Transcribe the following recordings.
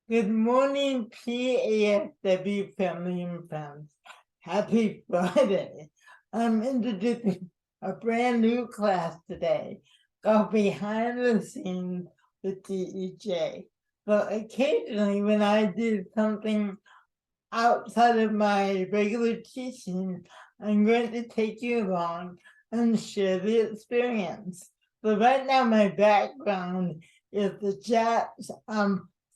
Good morning, PAFW family and friends. Happy Friday. I'm introducing a brand new class today called Behind the Scenes with DEJ. But occasionally, when I do something outside of my regular teaching, I'm going to take you along and share the experience. So right now, my background is the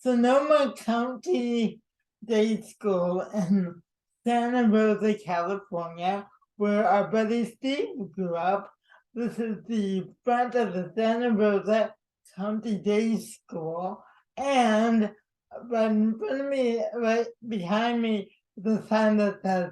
Sonoma County Day School in Santa Rosa, California, where our buddy Steve grew up. This is the front of the Santa Rosa County Day School, and right in front of me, right behind me, the sign that says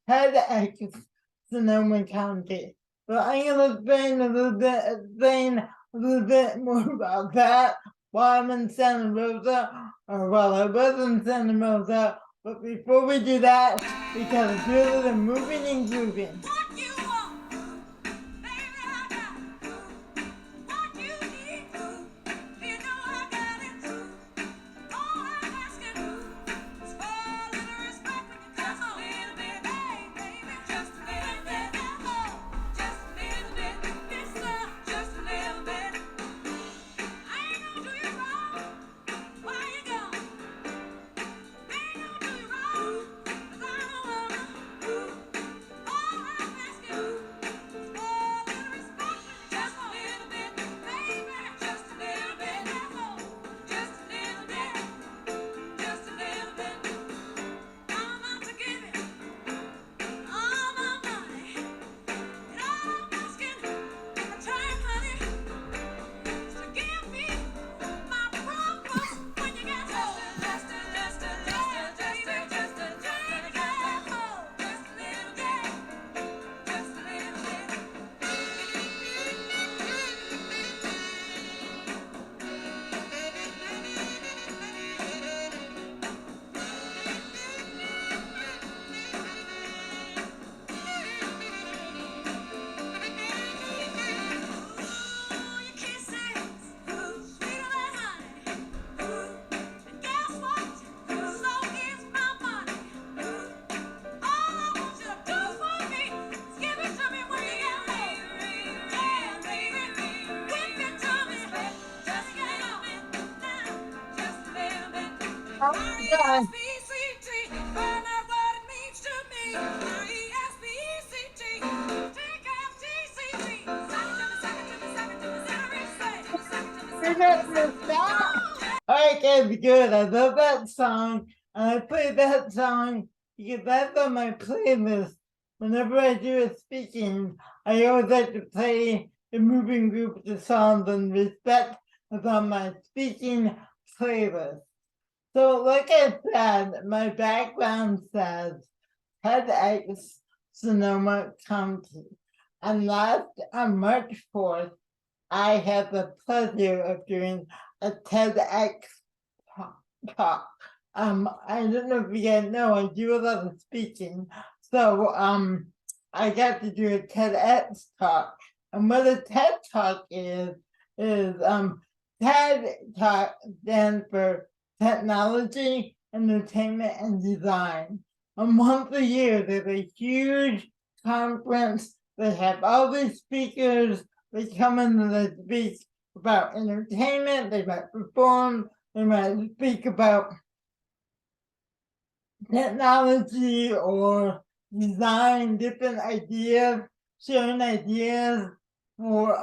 TEDx Sonoma County. So I'm gonna explain a little bit more about that while I'm in Santa Rosa, or while I was in Santa Rosa. But before we do that, we gotta do a little moving and grooving. Alright, guys, good. I love that song. And I play that song because that's on my playlist. Whenever I do a speaking, I always like to play the moving group the songs and respect is on my speaking playlist. So, like I said, my background says TEDx Sonoma County. And last on March 4th, I had the pleasure of doing a TEDx talk. I don't know if you guys know, I do a lot of speaking. So I got to do a TEDx talk. And what a TED talk is TED talk stands for technology, entertainment, and design. And once a year there's a huge conference. They have all these speakers. They come in and they speak about entertainment. They might perform. They might speak about technology or design, different ideas, sharing ideas for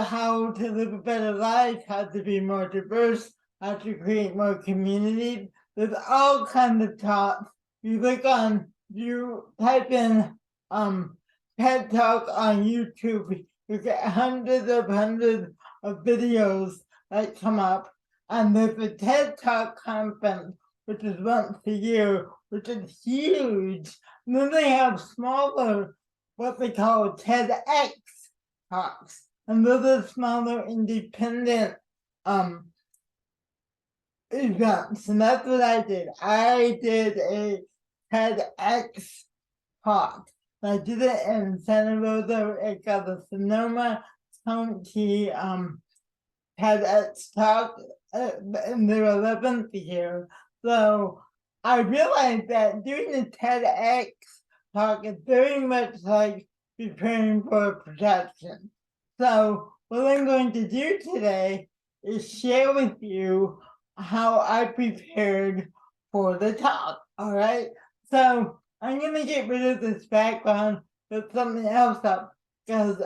how to live a better life, how to be more diverse, how to create more communities. There's all kinds of talks. You type in TED Talk on YouTube, you get hundreds of videos that come up. And there's a TED Talk conference, which is once a year, which is huge. And then they have smaller, what they call TEDx talks. And those are smaller independent events. And that's what I did. I did a TEDx talk. I did it in Santa Rosa. It got the Sonoma County TEDx talk. in their 11th year. So I realized that doing the TEDx talk is very much like preparing for a production. So what I'm going to do today is share with you how I prepared for the talk. All right. So I'm gonna get rid of this background, put something else up, because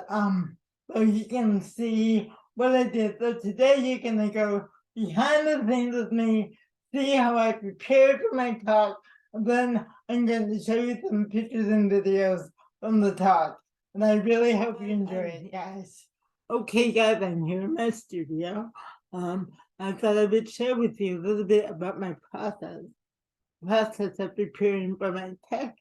so you can see what I did. So today you're gonna go behind the scenes with me, see how I prepared for my talk, and then I'm going to show you some pictures and videos from the talk. And I really hope you enjoy it, guys. Okay, guys, I'm here in my studio. I thought I would share with you a little bit about my process of preparing for my TED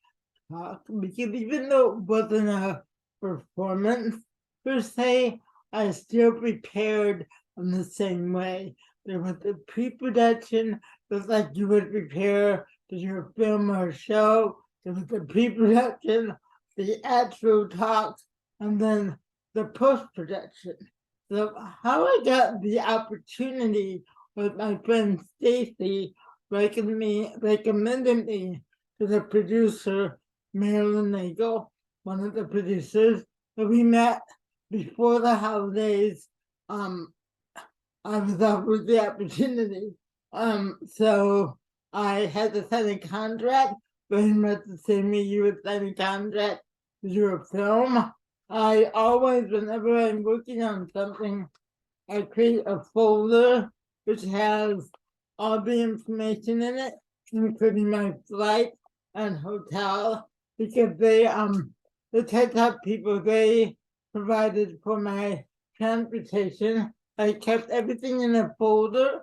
talk, because even though it wasn't a performance per se, I still prepared in the same way. There was the pre-production, just like you would prepare to do a film or a show. There was the pre-production, the actual talk, and then the post-production. So how I got the opportunity with my friend Stacy recommended me to the producer Marilyn Nagel, one of the producers that we met before the holidays. I was offered the opportunity. So I had to sign a contract, very much the same way you would sign a contract to do a film. I always, whenever I'm working on something, I create a folder which has all the information in it, including my flight and hotel, because the TED Talk people, they provided for my transportation. I kept everything in a folder.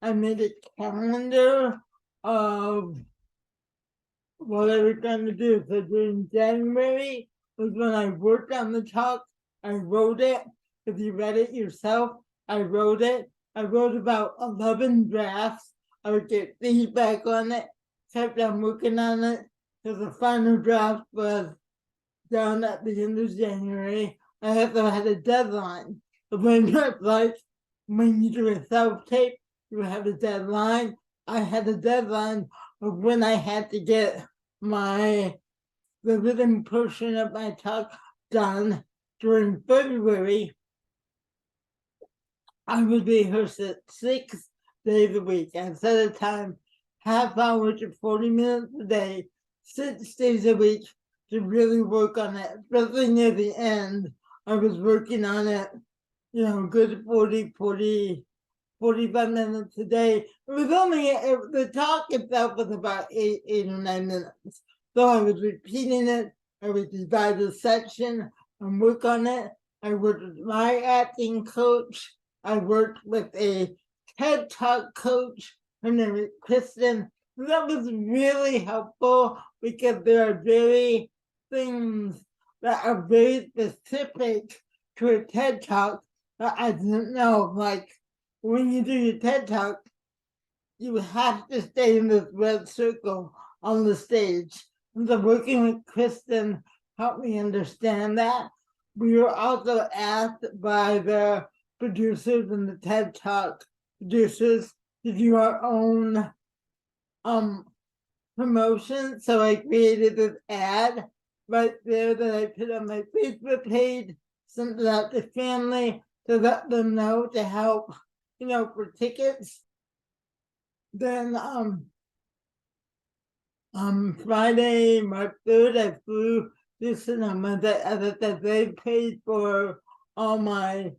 I made a calendar of what I was going to do. So during January was when I worked on the talk. I wrote it. If you read it yourself, I wrote it. I wrote about 11 drafts. I would get feedback on it, kept on working on it. So the final draft was done at the end of January. I also had a deadline. When like when you do a self-tape, you have a deadline. I had a deadline of when I had to get the written portion of my talk done during February. I would rehearse it 6 days a week. I set a time, half hour to 40 minutes a day, 6 days a week to really work on it. Especially near the end, I was working on it, good 45 minutes a day. It was only, the talk itself was about 8 or 9 minutes. So I was repeating it. I would divide a section and work on it. I worked with my acting coach. I worked with a TED Talk coach. Her name is Kristen. That was really helpful because there are very things that are very specific to a TED Talk that I didn't know. Like when you do your TED Talk, you have to stay in this red circle on the stage. And so working with Kristen helped me understand that. We were also asked by the producers and the TED Talk producers to do our own promotion. So I created this ad right there that I put on my Facebook page, sent it out to family to let them know to help, for tickets. Then Friday, March 3rd, I flew to Sonoma. That they paid for all my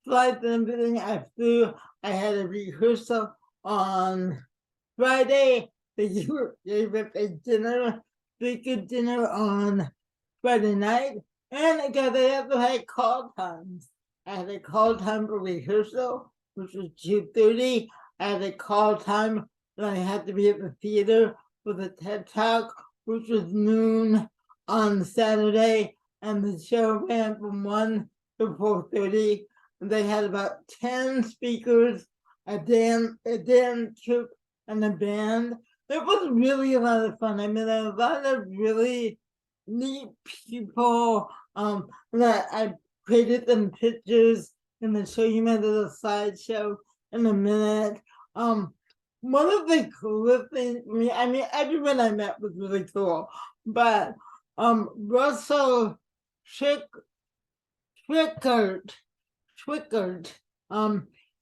flights and everything. I had a rehearsal on Friday. They gave us a dinner, big dinner on Friday night. And they also had call times. I had a call time for rehearsal, which was 2:30. I had a call time that I had to be at the theater for the TED Talk, which was noon on Saturday. And the show ran from 1 to 4:30. And they had about 10 speakers, a dance troupe, and a band. It was really a lot of fun. I met a lot of really neat people. That I created them pictures and then show you my little slideshow in a minute. One of the coolest things for me, I mean, everyone I met was really cool, but Russell Schwickert, Schwickert,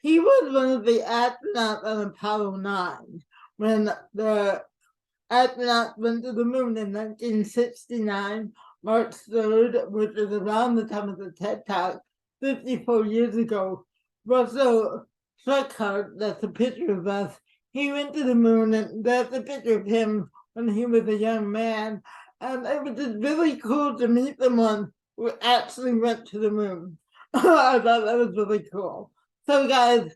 he was one of the astronauts on Apollo 9 when the astronauts went to the moon in 1969, March 3rd, which is around the time of the TED Talk, 54 years ago. Russell Schwickert, that's a picture of us, he went to the moon, and that's a picture of him when he was a young man. And it was just really cool to meet someone who actually went to the moon. I thought that was really cool. So, guys,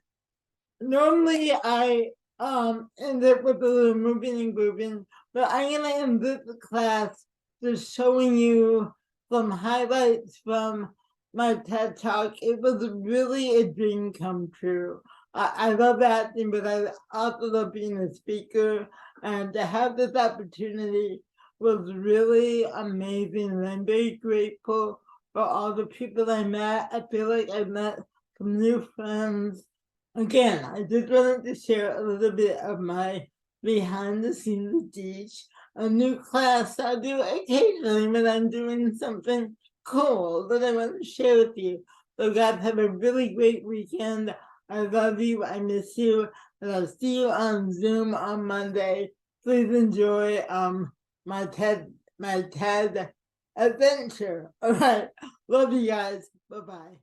normally I end it with a little moving and grooving, but I'm gonna end this class just showing you some highlights from my TED Talk. It was really a dream come true. I love acting, but I also love being a speaker, and to have this opportunity was really amazing, and I'm very grateful for all the people I met. I feel like I met some new friends. Again, I just wanted to share a little bit of my behind the scenes with Deej, a new class I do occasionally when I'm doing something cool that I want to share with you. So guys, have a really great weekend. I love you, I miss you, and I'll see you on Zoom on Monday. Please enjoy my TED adventure. All right. Love you guys. Bye-bye.